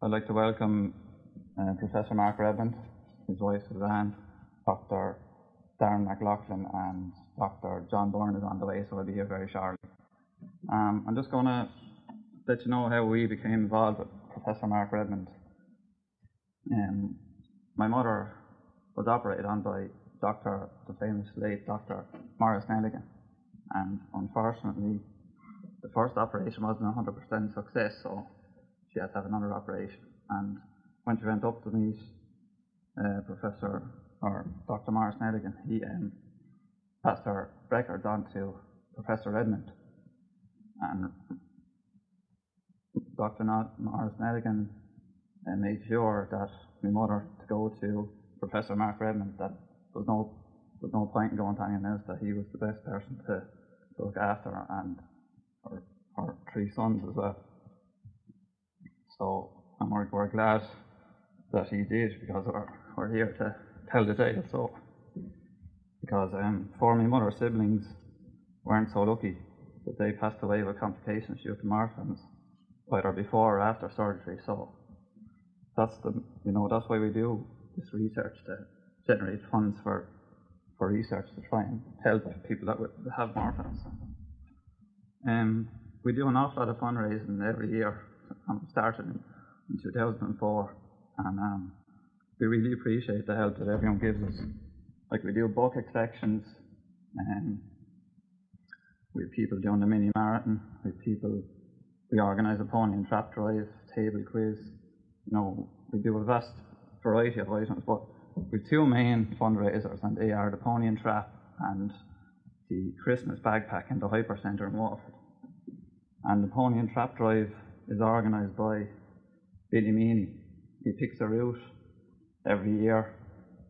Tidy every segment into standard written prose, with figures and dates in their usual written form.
I'd like to welcome Professor Mark Redmond, his wife Suzanne, Dr. Darren McLaughlin, and Dr. John Byrne is on the way, so I'll be here very shortly. I'm just going to let you know how we became involved with Professor Mark Redmond. My mother was operated on by the famous late Dr. Morris Nelligan, and unfortunately the first operation wasn't 100% success, so she had to have another operation. And when she went up to meet Dr. Morris Nelligan, he passed her records on to Professor Redmond, and Dr. Morris Nelligan made sure that my mother to go to Professor Mark Redmond, that there was no point in going to anyone else, that he was the best person to look after her and her three sons as well. So we're glad that he did, because we're here to tell the tale. So, because for my mother's siblings weren't so lucky that they passed away with complications due to Marfans, either before or after surgery. So that's that's why we do this research, to generate funds for research to try and help people that have Marfans. We do an awful lot of fundraising every year. We started in 2004, and we really appreciate the help that everyone gives us. Like, we do bucket collections, and we have people doing the mini marathon, we organise a pony and trap drive, table quiz. We do a vast variety of items, but we have two main fundraisers, and they are the pony and trap and the Christmas backpack in the Hyper Centre in Waterford. And the pony and trap drive is organised by Billy Meany. He picks a route every year.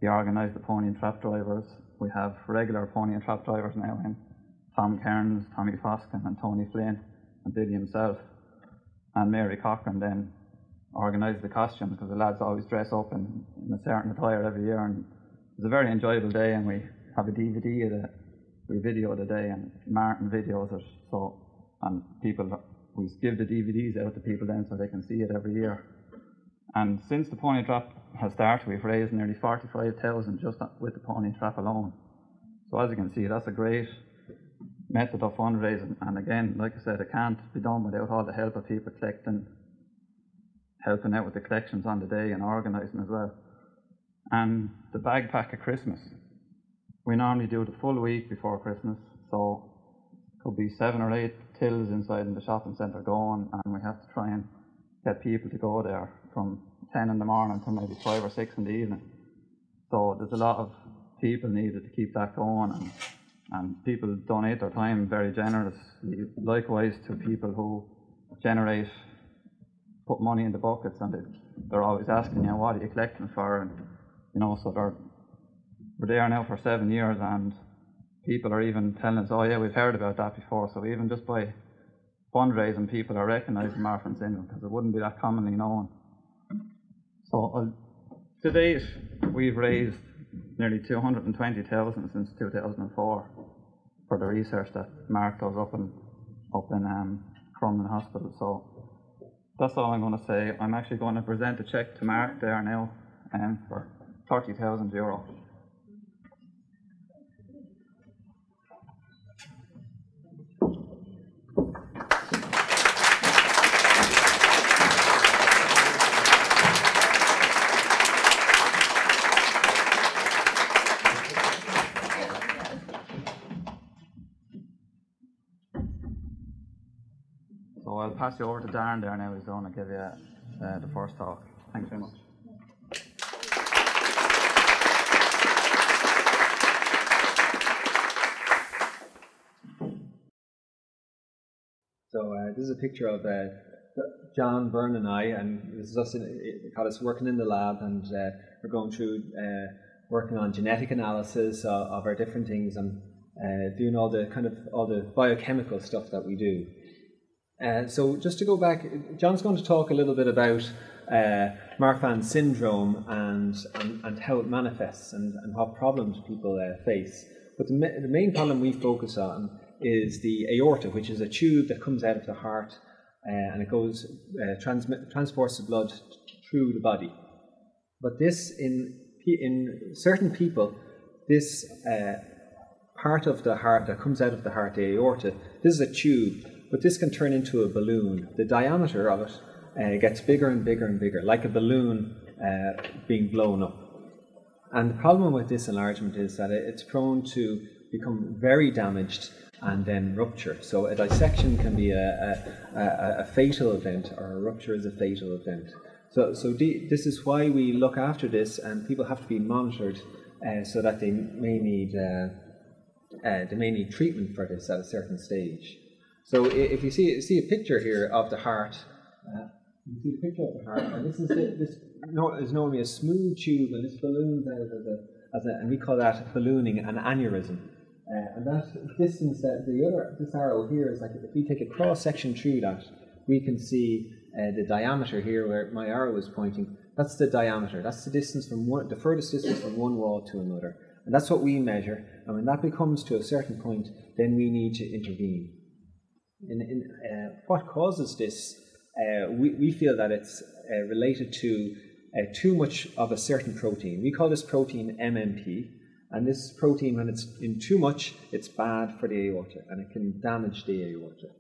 He organised the pony and trap drivers. We have regular pony and trap drivers now in Tom Cairns, Tommy Foskin and Tony Flynn and Billy himself. And Mary Cochran then organised the costumes, because the lads always dress up in a certain attire every year, and it's a very enjoyable day. And we have a DVD of we video the day, and Martin videos it. So, and we give the DVDs out to people then so they can see it every year. And since the pony trap has started, we've raised nearly 45,000 just with the pony trap alone. So as you can see, that's a great method of fundraising. And again, like I said, it can't be done without all the help of people helping out with the collections on the day and organising as well. And the backpack at Christmas, we normally do the full week before Christmas, so it could be 7 or 8 tills inside in the shopping centre going, and we have to try and get people to go there from 10 in the morning to maybe 5 or 6 in the evening. So there's a lot of people needed to keep that going, and people donate their time very generously, likewise to people who put money in the buckets, and they're always asking, what are you collecting for? And so we're there now for 7 years, and people are even telling us, oh yeah, we've heard about that before. So even just by fundraising, people are recognising Marfans syndrome, because it wouldn't be that commonly known. So to date, we've raised nearly 220,000 since 2004 for the research that Mark does up in Crumlin Hospital. So that's all I'm going to say. I'm actually going to present a cheque to Mark there now for €30,000. So I'll pass you over to Darren there now. He's going to give you the first talk. Thanks very much. So this is a picture of John Byrne and I, and this is us got us working in the lab, and we're going through working on genetic analysis of our different things, and doing all the biochemical stuff that we do. So just to go back, John's going to talk a little bit about Marfans syndrome and how it manifests and what problems people face. But the main problem we focus on is the aorta, which is a tube that comes out of the heart, and it goes transports the blood through the body. But this, in certain people, this part of the heart that comes out of the heart, the aorta, this is a tube, but this can turn into a balloon. The diameter of it gets bigger and bigger and bigger, like a balloon being blown up. And the problem with this enlargement is that it's prone to become very damaged and then rupture. So a dissection can be a fatal event, or a rupture is a fatal event. So this is why we look after this, and people have to be monitored so that they may need treatment for this at a certain stage. So if you see a picture here of the heart, you see the picture of the heart, and this is normally a smooth tube, and this balloons out and we call that ballooning an aneurysm. And that distance, this arrow here is like, if we take a cross section through that, we can see the diameter here where my arrow is pointing. That's the diameter. That's the distance from the furthest distance from one wall to another. And that's what we measure. And when that becomes to a certain point, then we need to intervene. What causes this? We feel that it's related to too much of a certain protein. We call this protein MMP. And this protein, when it's in too much, it's bad for the aorta, and it can damage the aorta.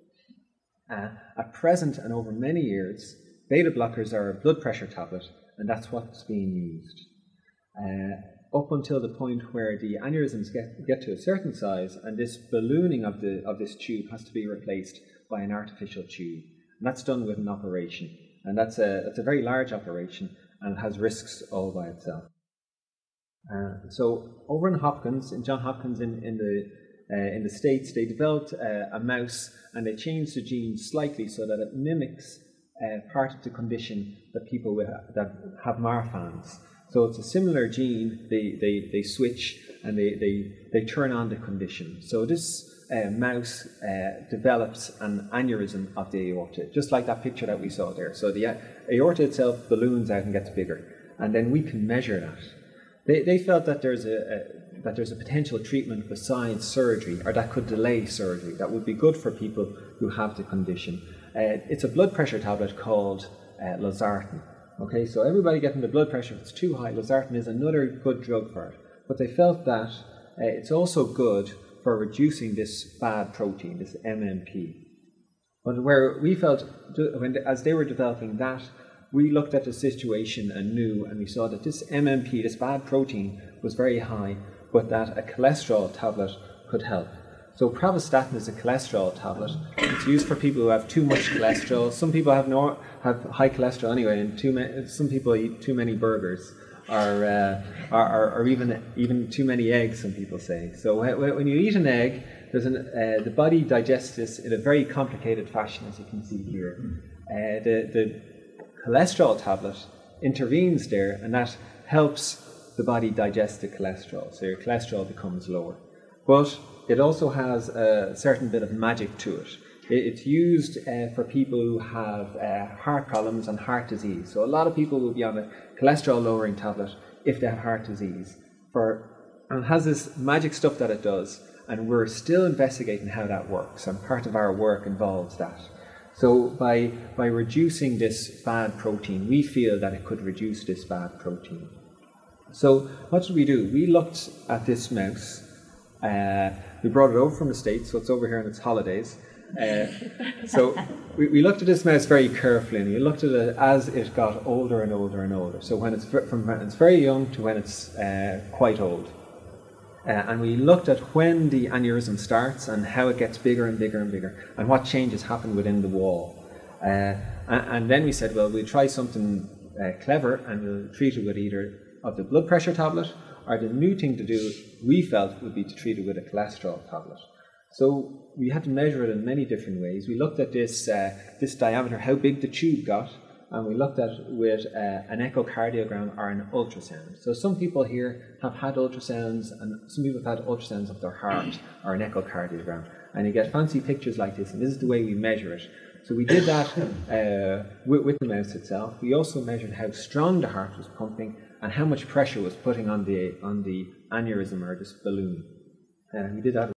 At present, and over many years, beta blockers are a blood pressure tablet, and that's what's being used. Up until the point where the aneurysms get to a certain size, and this ballooning of this tube has to be replaced by an artificial tube. And that's done with an operation. And that's a very large operation, and it has risks all by itself. So over in Johns Hopkins in the States, they developed a mouse, and they changed the gene slightly so that it mimics part of the condition that people that have Marfans. So it's a similar gene. They switch and they turn on the condition. So this mouse develops an aneurysm of the aorta, just like that picture that we saw there. So the aorta itself balloons out and gets bigger, and then we can measure that. They felt that there's a potential treatment besides surgery, or that could delay surgery, that would be good for people who have the condition. It's a blood pressure tablet called losartan. Okay, so everybody getting the blood pressure, if it's too high, losartan is another good drug for it. But they felt that it's also good for reducing this bad protein, this MMP. But where we felt, as they were developing that, we looked at the situation and we saw that this MMP, this bad protein, was very high, but that a cholesterol tablet could help. So pravastatin is a cholesterol tablet. It's used for people who have too much cholesterol. Some people have high cholesterol anyway, and some people eat too many burgers, or even too many eggs, some people say. So when you eat an egg, the body digests this in a very complicated fashion, as you can see here. The cholesterol tablet intervenes there, and that helps the body digest the cholesterol, so your cholesterol becomes lower. But it also has a certain bit of magic to it. It's used for people who have heart problems and heart disease. So a lot of people will be on a cholesterol lowering tablet if they have heart disease. And it has this magic stuff that it does, and we're still investigating how that works, and part of our work involves that. So by reducing this bad protein, we feel that it could reduce this bad protein. So what did we do? We looked at this mouse. We brought it over from the States, so it's over here on its holidays. So we looked at this mouse very carefully, and we looked at it as it got older and older and older. So from when it's very young to when it's quite old. And we looked at when the aneurysm starts and how it gets bigger and bigger and bigger, and what changes happen within the wall. And then we said, well, we'll try something clever, and we'll treat it with either of the blood pressure tablet, or the new thing to do, we felt, would be to treat it with a cholesterol tablet. So we had to measure it in many different ways. We looked at this diameter, how big the tube got, and we looked at it with an echocardiogram or an ultrasound. So some people here have had ultrasounds, and some people have had ultrasounds of their heart or an echocardiogram. And you get fancy pictures like this, and this is the way we measure it. So we did that with the mouse itself. We also measured how strong the heart was pumping and how much pressure was putting on the aneurysm, or this balloon. We did that